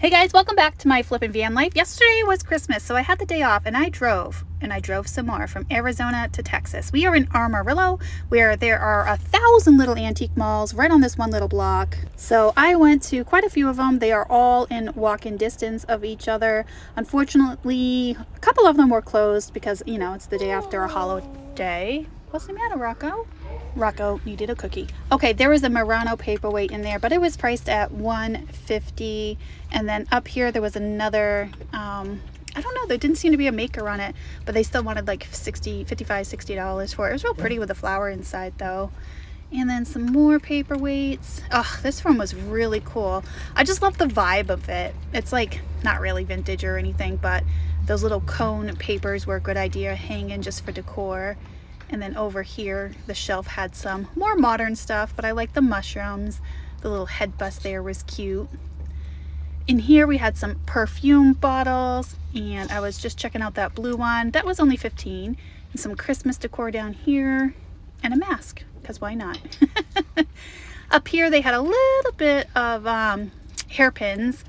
Hey guys, welcome back to my flippin' van life. Yesterday was Christmas, so I had the day off and I drove some more from Arizona to Texas. We are in Amarillo, where there are 1,000 little antique malls right on this one little block. So I went to quite a few of them. They are all in walk-in distance of each other. Unfortunately, a couple of them were closed because, you know, it's the day after a holiday. What's the matter, Rocco? Rocco needed a cookie. Okay, there was a Murano paperweight in there, but it was priced at $150. And then up here there was another, I don't know, there didn't seem to be a maker on it, but they still wanted like $60 for it. It was real pretty with a flower inside though. And then some more paperweights. Oh, this one was really cool. I just love the vibe of it. It's like not really vintage or anything, but those little cone papers were a good idea hanging just for decor. And then over here, the shelf had some more modern stuff, but I like the mushrooms. The little head bust there was cute. In here, we had some perfume bottles, and I was just checking out that blue one. That was only $15. And some Christmas decor down here, and a mask, because why not? Up here, they had a little bit of hairpins.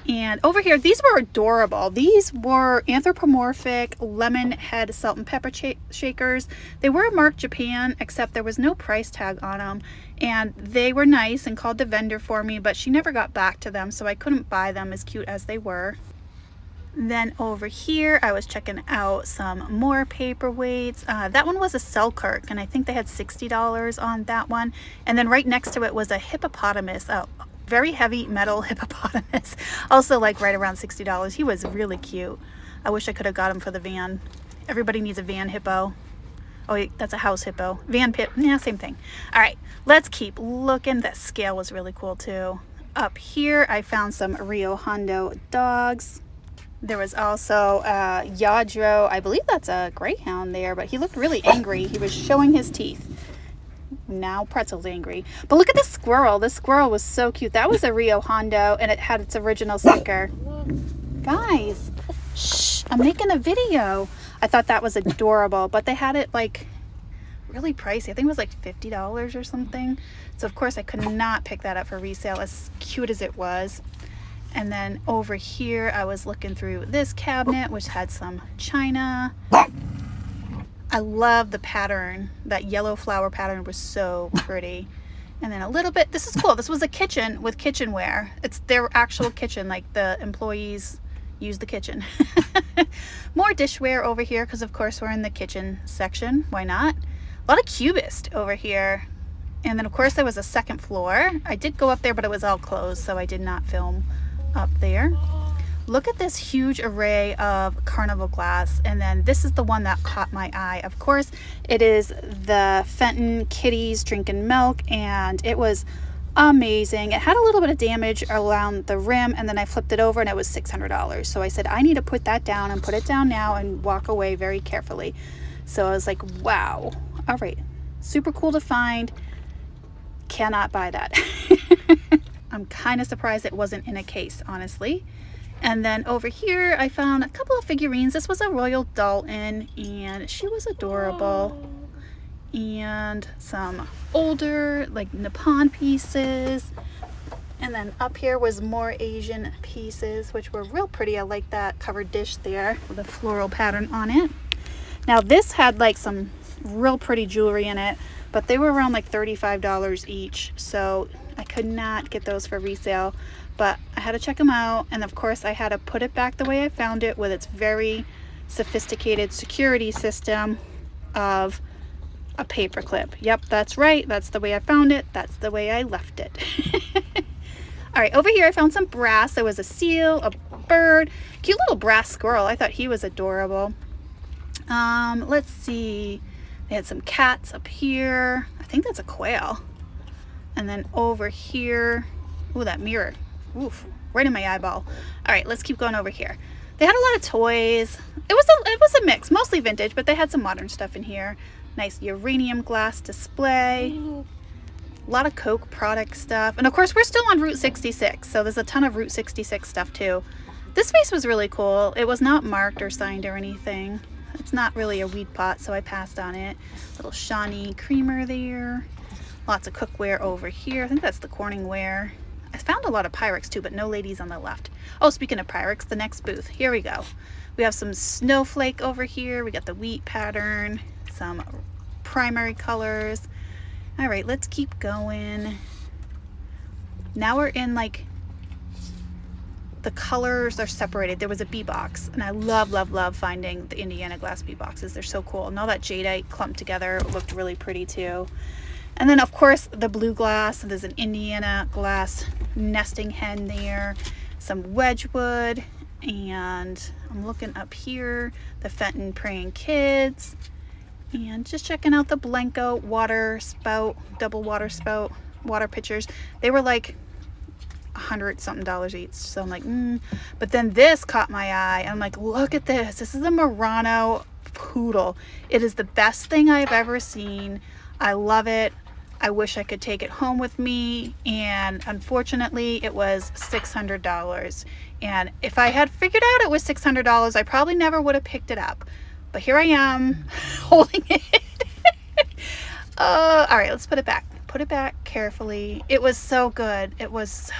And over here, these were adorable. These were anthropomorphic lemon head salt and pepper shakers. They were marked Japan, except there was no price tag on them. And they were nice and called the vendor for me, but she never got back to them, so I couldn't buy them as cute as they were. Then over here, I was checking out some more paperweights. That one was a Selkirk, and I think they had $60 on that one. And then right next to it was a hippopotamus. Very heavy metal hippopotamus, also like right around $60. He was really cute. I wish I could have got him for the van. Everybody needs a van hippo. Oh wait, that's a house hippo. Van pit, yeah, same thing. All right, let's keep looking. That scale was really cool too. Up here, I found some Rio Hondo dogs. There was also Yadro. I believe that's a greyhound there, but he looked really angry. He was showing his teeth. Now Pretzel's angry. But look at the squirrel. This squirrel was so cute. That was a Rio Hondo, and it had its original sticker. Guys, shh, I'm making a video. I thought that was adorable, but they had it like really pricey. I think it was like $50 or something. So of course I could not pick that up for resale, as cute as it was. And then over here, I was looking through this cabinet, which had some china. I love the pattern. That yellow flower pattern was so pretty. And then a little bit, this is cool. This was a kitchen with kitchenware. It's their actual kitchen, like the employees use the kitchen. More dishware over here, because of course we're in the kitchen section. Why not? A lot of cubist over here. And then of course there was a second floor. I did go up there, but it was all closed, so I did not film up there. Look at this huge array of carnival glass, and then this is the one that caught my eye. Of course, it is the Fenton kitties drinking milk, and it was amazing. It had a little bit of damage around the rim, and then I flipped it over and it was $600. So I said, I need to put that down, and put it down now and walk away very carefully. So I was like, wow. All right. Super cool to find. Cannot buy that. I'm kind of surprised it wasn't in a case, honestly. And then over here, I found a couple of figurines. This was a Royal Dalton, and she was adorable. And some older, like Nippon pieces. And then up here was more Asian pieces, which were real pretty. I like that covered dish there with a floral pattern on it. Now this had like some real pretty jewelry in it, but they were around like $35 each. So I could not get those for resale. But I had to check them out, and of course I had to put it back the way I found it, with its very sophisticated security system of a paper clip. Yep, that's right. That's the way I found it. That's the way I left it. All right, over here I found some brass. There was a seal, a bird, cute little brass squirrel. I thought he was adorable. Let's see. They had some cats up here. I think that's a quail. And then over here, ooh, that mirror. Oof, right in my eyeball. All right, let's keep going over here. They had a lot of toys. It was a mix, mostly vintage, but they had some modern stuff in here. Nice uranium glass display. A lot of Coke product stuff. And of course, we're still on Route 66, so there's a ton of Route 66 stuff too. This vase was really cool. It was not marked or signed or anything. It's not really a weed pot, so I passed on it. Little Shawnee creamer there. Lots of cookware over here. I think that's the Corningware. found a lot of Pyrex too, but no ladies on the left. Oh, speaking of Pyrex, the next booth. Here we go. We have some snowflake over here. We got the wheat pattern, some primary colors. All right, let's keep going. Now we're in like, the colors are separated. There was a bee box, and I love finding the Indiana glass bee boxes. They're so cool. And all that jadeite clumped together looked really pretty too. And then of course the blue glass. There's an Indiana glass nesting hen there, some Wedgwood, and I'm looking up here, the Fenton Praying Kids, and just checking out the Blanco water spout, double water spout water pitchers. They were like $100-something each. So I'm like, But then this caught my eye. I'm like, look at this. This is a Murano poodle. It is the best thing I've ever seen. I love it. I wish I could take it home with me. And unfortunately, it was $600. And if I had figured out it was $600, I probably never would have picked it up. But here I am holding it. All right, let's put it back. Put it back carefully. It was so good. It was so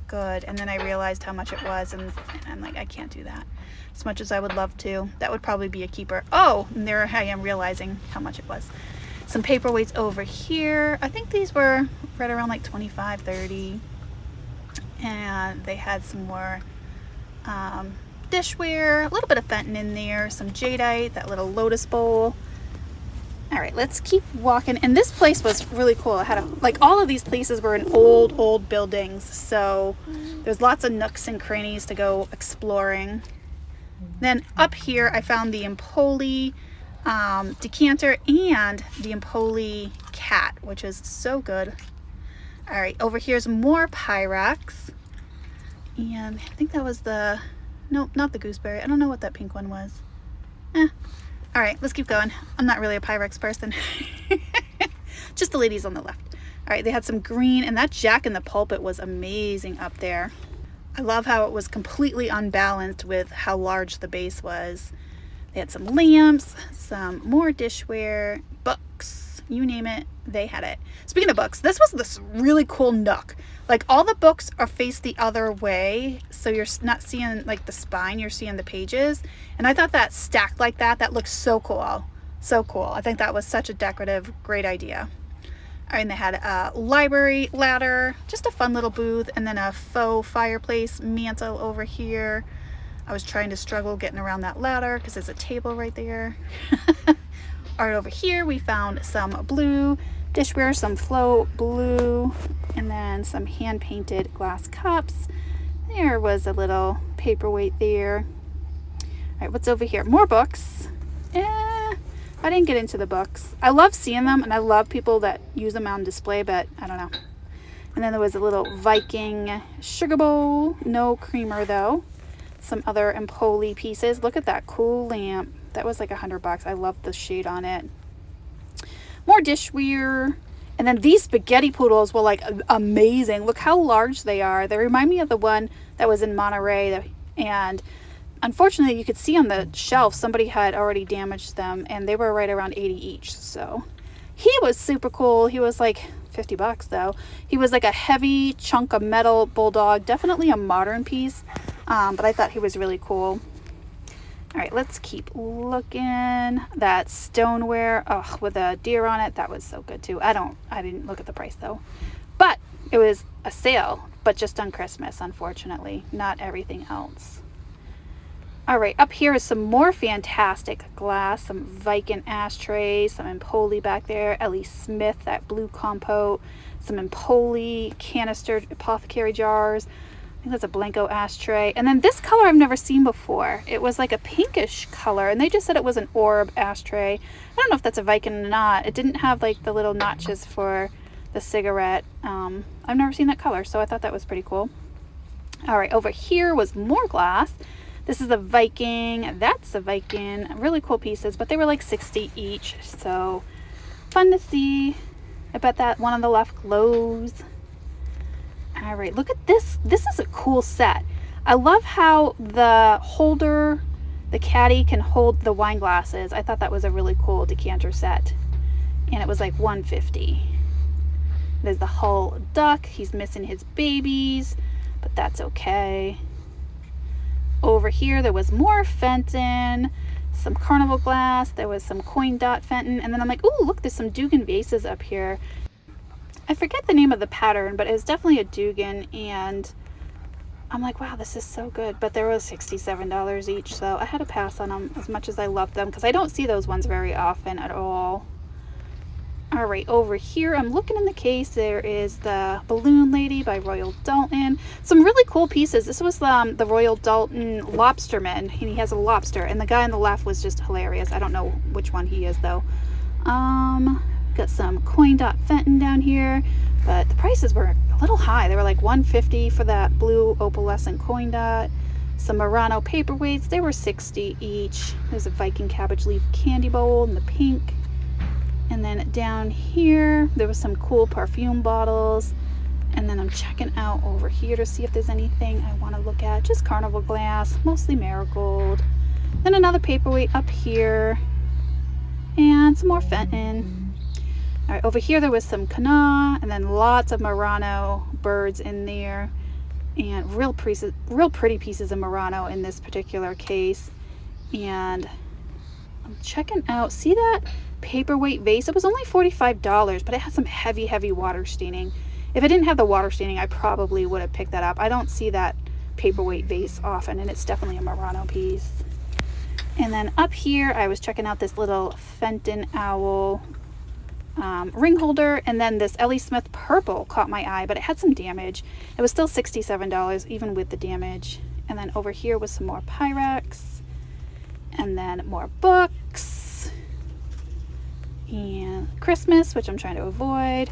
good. And then I realized how much it was, and I'm like, I can't do that as much as I would love to. That would probably be a keeper. Oh, and there I am realizing how much it was. Some paperweights over here. I think these were right around like 25, 30. And they had some more dishware, a little bit of Fenton in there, some jadeite, that little lotus bowl. All right, let's keep walking. And this place was really cool. I had like all of these places were in old buildings. So there's lots of nooks and crannies to go exploring. Then up here, I found the Empoli decanter and the Empoli cat, which is so good. All right, over here's more Pyrex. And I think that was the, nope, not the gooseberry. I don't know what that pink one was. All right, let's keep going. I'm not really a Pyrex person. Just the ladies on the left. All right, they had some green, and that Jack in the Pulpit was amazing up there. I love how it was completely unbalanced with how large the base was. They had some lamps, some more dishware, books, you name it, they had it. Speaking of books, this was this really cool nook. Like all the books are faced the other way, so you're not seeing like the spine, you're seeing the pages. And I thought that stacked like that looks so cool. So cool. I think that was such a decorative, great idea. All right, and they had a library ladder, just a fun little booth, and then a faux fireplace mantle over here. I was trying to struggle getting around that ladder because there's a table right there. All right, over here we found some blue dishware, some flow blue, and then some hand-painted glass cups. There was a little paperweight there. All right, what's over here? More books. I didn't get into the books. I love seeing them, and I love people that use them on display, but I don't know. And then there was a little Viking sugar bowl. No creamer, though. Some other Empoli pieces. Look at that cool lamp. That was like $100. I love the shade on it. More dishware. And then these spaghetti poodles were like amazing. Look how large they are. They remind me of the one that was in Monterey. And unfortunately, you could see on the shelf somebody had already damaged them, and they were right around 80 each. So he was super cool. He was like $50 though. He was like a heavy chunk of metal bulldog, definitely a modern piece, but I thought he was really cool. All right, let's keep looking. That stoneware, oh, with a deer on it, that was so good too. I didn't look at the price though, but it was a sale, but just on Christmas, unfortunately, not everything else. All right, up here is some more fantastic glass, some Viking ashtrays, some Empoli back there, Ellie Smith, that blue compote, some Empoli canister apothecary jars. I think that's a Blanco ashtray. And then this color I've never seen before. It was like a pinkish color, and they just said it was an orb ashtray. I don't know if that's a Viking or not. It didn't have like the little notches for the cigarette. I've never seen that color, so I thought that was pretty cool. All right, over here was more glass. This is a Viking, that's a Viking, really cool pieces, but they were like 60 each, so fun to see. I bet that one on the left glows. All right, look at this. This is a cool set. I love how the holder, the caddy can hold the wine glasses. I thought that was a really cool decanter set, and it was like $150. There's the Hull duck. He's missing his babies, but that's okay. Over here, there was more Fenton, some carnival glass. There was some coin dot Fenton. And then I'm like, ooh, look, there's some Dugan vases up here. I forget the name of the pattern, but it was definitely a Dugan. And I'm like, wow, this is so good. But they were $67 each, so I had to pass on them as much as I love them because I don't see those ones very often at all. All right, over here, I'm looking in the case. There is the Balloon Lady by Royal Dalton. Some really cool pieces. This was the Royal Dalton Lobsterman, and he has a lobster. And the guy on the left was just hilarious. I don't know which one he is, though. Got some coin dot Fenton down here, but the prices were a little high. They were like $150 for that blue opalescent coin dot. Some Murano paperweights. They were $60 each. There's a Viking cabbage leaf candy bowl in the pink. And then down here, there was some cool perfume bottles. And then I'm checking out over here to see if there's anything I want to look at. Just carnival glass, mostly marigold. Then another paperweight up here. And some more Fenton. All right, over here there was some Kana, and then lots of Murano birds in there. And real pretty pieces of Murano in this particular case. And I'm checking out, see that paperweight vase? It was only $45, but it had some heavy water staining. If it didn't have the water staining, I probably would have picked that up. I don't see that paperweight vase often, and it's definitely a Murano piece. And then up here, I was checking out this little Fenton owl ring holder, and then this Ellie Smith purple caught my eye, but it had some damage. It was still $67, even with the damage. And then over here was some more Pyrex, and then more books, and Christmas, which I'm trying to avoid.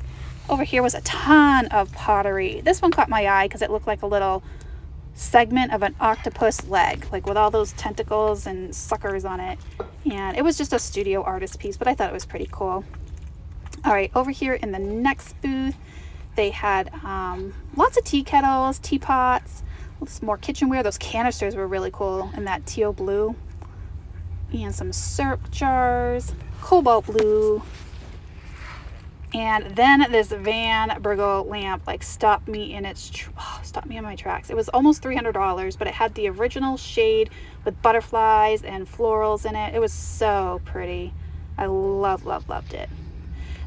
Over here was a ton of pottery. This one caught my eye because it looked like a little segment of an octopus leg, like with all those tentacles and suckers on it. And it was just a studio artist piece, but I thought it was pretty cool. All right, over here in the next booth, they had lots of tea kettles, teapots, some more kitchenware. Those canisters were really cool in that teal blue. And some syrup jars, cobalt blue. And then this Van Brugel lamp like stopped me in my tracks. It was almost $300, but it had the original shade with butterflies and florals in it. It was so pretty. I loved it.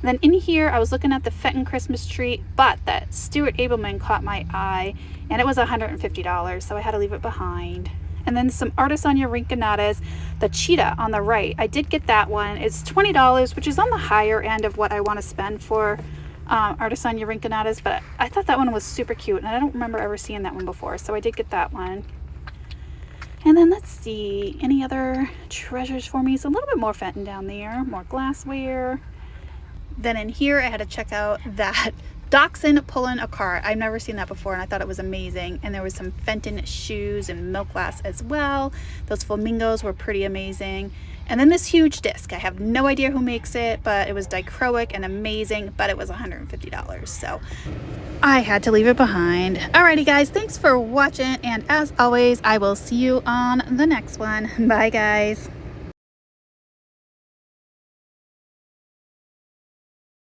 And then in here, I was looking at the Fenton Christmas tree, but that Stuart Abelman caught my eye, and it was $150, so I had to leave it behind. And then some Artisania Rinconadas, the cheetah on the right. I did get that one. It's $20, which is on the higher end of what I want to spend for Artisania Rinconadas, but I thought that one was super cute, and I don't remember ever seeing that one before, so I did get that one. And then let's see, any other treasures for me? So a little bit more Fenton down there, more glassware. Then in here, I had to check out that Dachshund pulling a cart. I've never seen that before, and I thought it was amazing. And there was some Fenton shoes and milk glass as well. Those flamingos were pretty amazing. And then this huge disc. I have no idea who makes it, but it was dichroic and amazing, but it was $150. So I had to leave it behind. Alrighty guys, thanks for watching. And as always, I will see you on the next one. Bye guys.